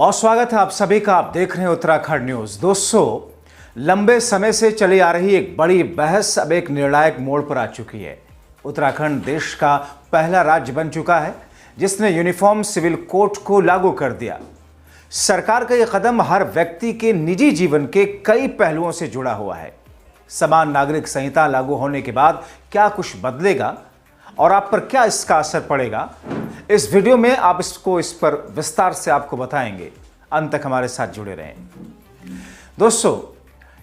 बहुत स्वागत है आप सभी का। आप देख रहे हैं उत्तराखंड न्यूज। दोस्तों, लंबे समय से चली आ रही एक बड़ी बहस अब एक निर्णायक मोड़ पर आ चुकी है। उत्तराखंड देश का पहला राज्य बन चुका है जिसने यूनिफॉर्म सिविल कोड को लागू कर दिया। सरकार का यह कदम हर व्यक्ति के निजी जीवन के कई पहलुओं से जुड़ा हुआ है। समान नागरिक संहिता लागू होने के बाद क्या कुछ बदलेगा और आप पर क्या इसका असर पड़ेगा, इस वीडियो में आप इस पर विस्तार से आपको बताएंगे। अंत तक हमारे साथ जुड़े रहें। दोस्तों,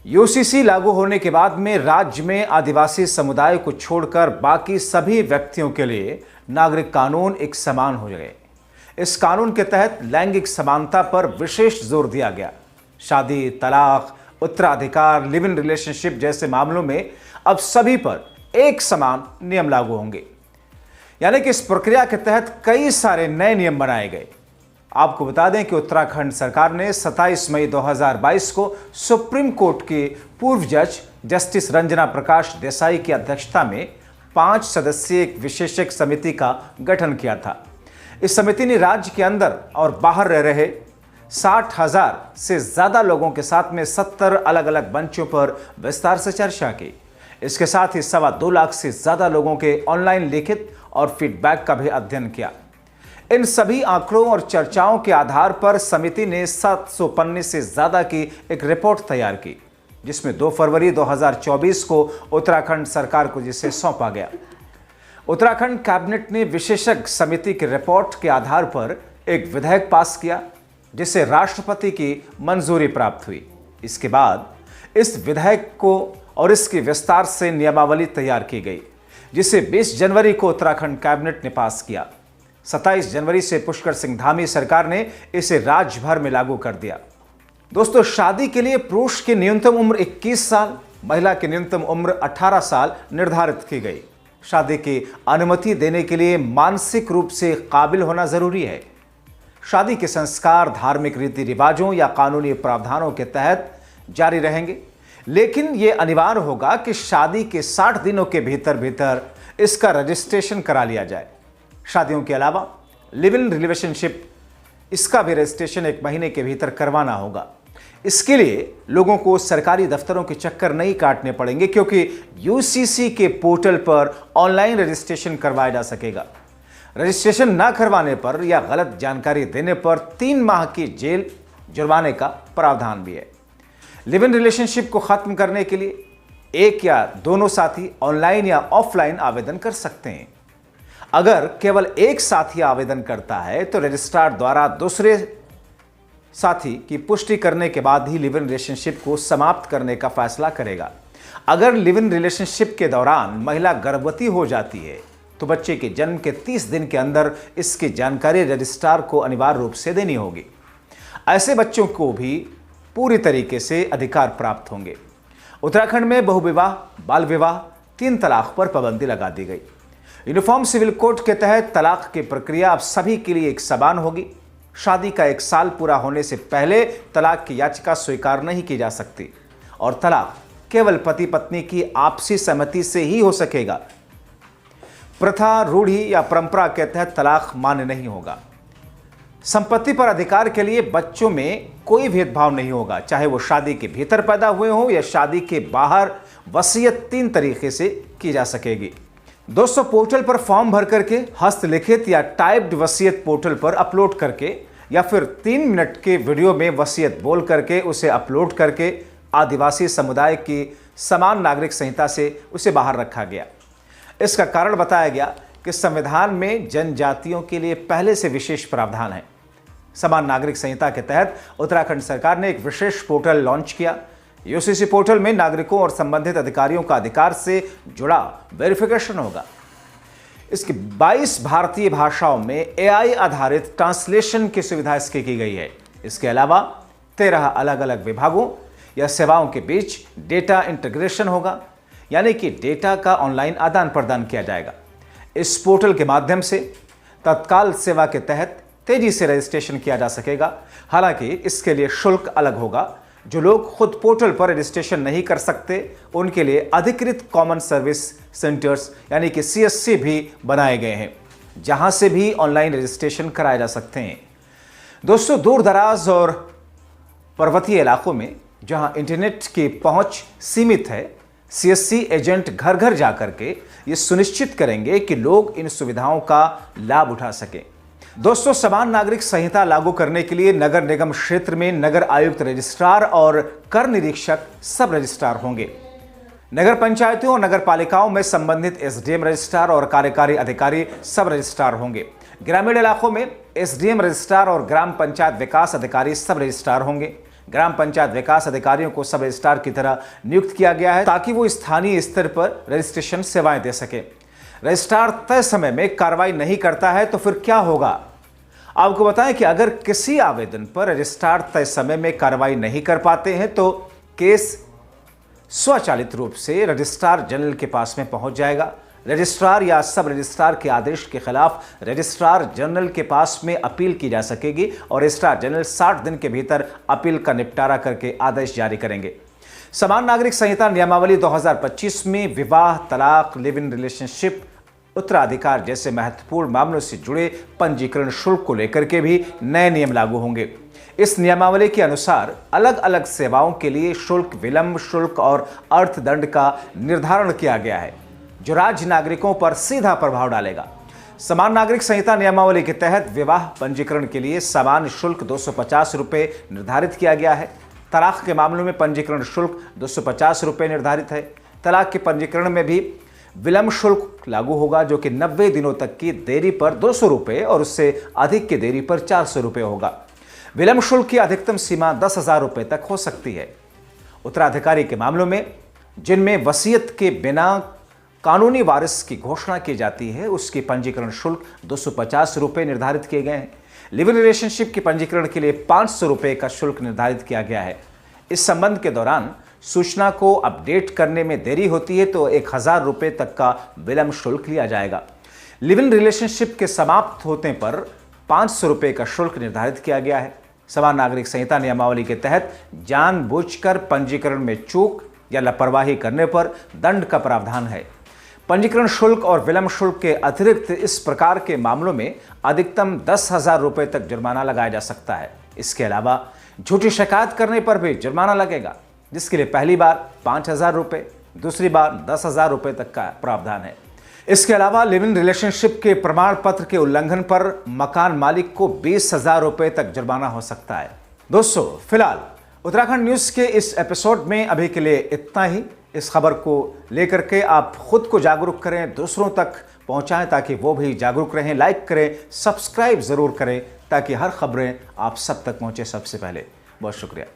यूसीसी लागू होने के बाद में राज्य में आदिवासी समुदाय को छोड़कर बाकी सभी व्यक्तियों के लिए नागरिक कानून एक समान हो गए। इस कानून के तहत लैंगिक समानता पर विशेष जोर दिया गया। शादी, तलाक, उत्तराधिकार, लिव इन रिलेशनशिप जैसे मामलों में अब सभी पर एक समान नियम लागू होंगे। यानी कि इस प्रक्रिया के तहत कई सारे नए नियम बनाए गए। आपको बता दें कि उत्तराखंड सरकार ने 27 मई 2022 को सुप्रीम कोर्ट के पूर्व जज जस्टिस रंजना प्रकाश देसाई की अध्यक्षता में 5 सदस्यीय एक विशेषज्ञ समिति का गठन किया था। इस समिति ने राज्य के अंदर और बाहर रह रहे 60,000 से ज्यादा लोगों के साथ में 70 अलग अलग मंचों पर विस्तार से चर्चा की। इसके साथ ही 2.25 लाख से ज्यादा लोगों के ऑनलाइन लिखित और फीडबैक का भी अध्ययन किया। इन सभी आंकड़ों और चर्चाओं के आधार पर समिति ने 700 पन्ने से ज्यादा की एक रिपोर्ट तैयार की, जिसमें 2 फरवरी 2024 को उत्तराखंड सरकार को जिसे सौंपा गया। उत्तराखंड कैबिनेट ने विशेषज्ञ समिति की रिपोर्ट के आधार पर एक विधेयक पास किया, जिसे राष्ट्रपति की मंजूरी प्राप्त हुई। इसके बाद इस विधेयक को और इसकी विस्तार से नियमावली तैयार की गई, जिसे 20 जनवरी को उत्तराखंड कैबिनेट ने पास किया। 27 जनवरी से पुष्कर सिंह धामी सरकार ने इसे राज्य भर में लागू कर दिया। दोस्तों, शादी के लिए पुरुष की न्यूनतम उम्र 21 साल, महिला की न्यूनतम उम्र 18 साल निर्धारित की गई। शादी की अनुमति देने के लिए मानसिक रूप से काबिल होना जरूरी है। शादी के संस्कार धार्मिक रीति रिवाजों या कानूनी प्रावधानों के तहत जारी रहेंगे, लेकिन यह अनिवार्य होगा कि शादी के 60 दिनों के भीतर इसका रजिस्ट्रेशन करा लिया जाए। शादियों के अलावा लिव इन रिलेशनशिप, इसका भी रजिस्ट्रेशन 1 महीने के भीतर करवाना होगा। इसके लिए लोगों को सरकारी दफ्तरों के चक्कर नहीं काटने पड़ेंगे, क्योंकि यूसीसी के पोर्टल पर ऑनलाइन रजिस्ट्रेशन करवाया जा सकेगा। रजिस्ट्रेशन न करवाने पर या गलत जानकारी देने पर 3 माह की जेल, जुर्माने का प्रावधान भी है। लिव इन रिलेशनशिप को खत्म करने के लिए एक या दोनों साथी ऑनलाइन या ऑफलाइन आवेदन कर सकते हैं। अगर केवल एक साथी आवेदन करता है तो रजिस्ट्रार द्वारा दूसरे साथी की पुष्टि करने के बाद ही लिव इन रिलेशनशिप को समाप्त करने का फैसला करेगा। अगर लिव इन रिलेशनशिप के दौरान महिला गर्भवती हो जाती है तो बच्चे के जन्म के 30 दिन के अंदर इसकी जानकारी रजिस्ट्रार को अनिवार्य रूप से देनी होगी। ऐसे बच्चों को भी पूरी तरीके से अधिकार प्राप्त होंगे। उत्तराखंड में बहुविवाह, बाल विवाह, 3 तलाक पर पाबंदी लगा दी गई। यूनिफॉर्म सिविल कोड के तहत तलाक की प्रक्रिया अब सभी के लिए एक समान होगी। शादी का 1 साल पूरा होने से पहले तलाक की याचिका स्वीकार नहीं की जा सकती और तलाक केवल पति पत्नी की आपसी सहमति से ही हो सकेगा। प्रथा, रूढ़ी या परंपरा के तहत तलाक मान्य नहीं होगा। संपत्ति पर अधिकार के लिए बच्चों में कोई भेदभाव नहीं होगा, चाहे वो शादी के भीतर पैदा हुए हों या शादी के बाहर। वसीयत 3 तरीके से की जा सकेगी। दोस्तों, पोर्टल पर फॉर्म भर करके, हस्तलिखित या टाइप्ड वसीयत पोर्टल पर अपलोड करके या फिर 3 मिनट के वीडियो में वसीयत बोल करके उसे अपलोड करके आदिवासी समुदाय की समान नागरिक संहिता से उसे बाहर रखा गया। इसका कारण बताया गया कि संविधान में जनजातियों के लिए पहले से विशेष प्रावधान है। समान नागरिक संहिता के तहत उत्तराखंड सरकार ने एक विशेष पोर्टल लॉन्च किया। यूसीसी पोर्टल में नागरिकों और संबंधित अधिकारियों का अधिकार से जुड़ा वेरिफिकेशन होगा। इसकी 22 भारतीय भाषाओं में एआई आधारित ट्रांसलेशन की सुविधा इसकी की गई है। इसके अलावा 13 अलग अलग विभागों या सेवाओं के बीच डेटा इंटीग्रेशन होगा, यानी कि डेटा का ऑनलाइन आदान प्रदान किया जाएगा। इस पोर्टल के माध्यम से तत्काल सेवा के तहत तेजी से रजिस्ट्रेशन किया जा सकेगा। हालांकि इसके लिए शुल्क अलग होगा। जो लोग खुद पोर्टल पर रजिस्ट्रेशन नहीं कर सकते, उनके लिए अधिकृत कॉमन सर्विस सेंटर्स यानी कि सीएससी भी बनाए गए हैं, जहां से भी ऑनलाइन रजिस्ट्रेशन कराए जा सकते हैं। दोस्तों, दूर दराज और पर्वतीय इलाकों में जहां इंटरनेट की पहुंच सीमित है, सीएससी एजेंट घर घर जाकर के ये सुनिश्चित करेंगे कि लोग इन सुविधाओं का लाभ उठा सकें। दोस्तों, समान नागरिक संहिता लागू करने के लिए नगर निगम क्षेत्र में नगर आयुक्त रजिस्ट्रार और कर निरीक्षक सब रजिस्ट्रार होंगे। नगर पंचायतों और नगर पालिकाओं में संबंधित एसडीएम रजिस्ट्रार और कार्यकारी अधिकारी सब रजिस्ट्रार होंगे। ग्रामीण इलाकों में एसडीएम रजिस्ट्रार और ग्राम पंचायत विकास अधिकारी सब रजिस्ट्रार होंगे। ग्राम पंचायत विकास अधिकारियों को सब रजिस्ट्रार की तरह नियुक्त किया गया है ताकि वो स्थानीय स्तर पर रजिस्ट्रेशन सेवाएं दे सके। रजिस्ट्रार तय समय में कार्रवाई नहीं करता है तो फिर क्या होगा? आपको बताएं कि अगर किसी आवेदन पर रजिस्ट्रार तय समय में कार्रवाई नहीं कर पाते हैं तो केस स्वचालित रूप से रजिस्ट्रार जनरल के पास में पहुंच जाएगा। रजिस्ट्रार या सब रजिस्ट्रार के आदेश के खिलाफ रजिस्ट्रार जनरल के पास में अपील की जा सकेगी और रजिस्ट्रार जनरल 60 दिन के भीतर अपील का निपटारा करके आदेश जारी करेंगे। समान नागरिक संहिता नियमावली 2025 में विवाह, तलाक, लिव इन रिलेशनशिप, उत्तराधिकार जैसे महत्वपूर्ण मामलों से जुड़े पंजीकरण शुल्क को लेकर के भी नए नियम लागू होंगे। इस नियमावली के अनुसार अलग अलग सेवाओं के लिए शुल्क, विलंब शुल्क और अर्थदंड का निर्धारण किया गया है, जो राज्य नागरिकों पर सीधा प्रभाव डालेगा। समान नागरिक संहिता नियमावली के तहत विवाह पंजीकरण के लिए सामान्य शुल्क 250 रुपये निर्धारित किया गया है। तलाक के मामलों में पंजीकरण शुल्क 250 रुपये निर्धारित है। तलाक के पंजीकरण में भी विलंब शुल्क लागू होगा, जो कि 90 दिनों तक की देरी पर 200 रुपये और उससे अधिक की देरी पर 400 रुपये होगा। विलंब शुल्क की अधिकतम सीमा 10,000 रुपये तक हो सकती है। उत्तराधिकारी के मामलों में, जिनमें वसीयत के बिना कानूनी वारिस की घोषणा की जाती है, उसकी पंजीकरण शुल्क 250 रुपये निर्धारित किए गए हैं। लिव इन रिलेशनशिप के पंजीकरण के लिए 500 रुपये का शुल्क निर्धारित किया गया है। इस संबंध के दौरान सूचना को अपडेट करने में देरी होती है तो 1,000 रुपये तक का विलंब शुल्क लिया जाएगा। लिव इन रिलेशनशिप के समाप्त होने पर 500 रुपये का शुल्क निर्धारित किया गया है। समान नागरिक संहिता नियमावली के तहत जानबूझकर पंजीकरण में चूक या लापरवाही करने पर दंड का प्रावधान है। पंजीकरण शुल्क और विलंब शुल्क के अतिरिक्त इस प्रकार के मामलों में अधिकतम 10,000 रुपये तक जुर्माना लगाया जा सकता है। इसके अलावा झूठी शिकायत करने पर भी जुर्माना लगेगा, जिसके लिए पहली बार 5,000 रुपये, दूसरी बार 10,000 रुपये तक का प्रावधान है। इसके अलावा लिव इन रिलेशनशिप के प्रमाण पत्र के उल्लंघन पर मकान मालिक को 20,000 रुपये तक जुर्माना हो सकता है। दोस्तों, फिलहाल उत्तराखंड न्यूज़ के इस एपिसोड में अभी के लिए इतना ही। इस खबर को लेकर के आप खुद को जागरूक करें, दूसरों तक पहुंचाएं ताकि वो भी जागरूक रहें। लाइक करें, सब्सक्राइब ज़रूर करें ताकि हर खबरें आप सब तक पहुंचे सबसे पहले। बहुत शुक्रिया।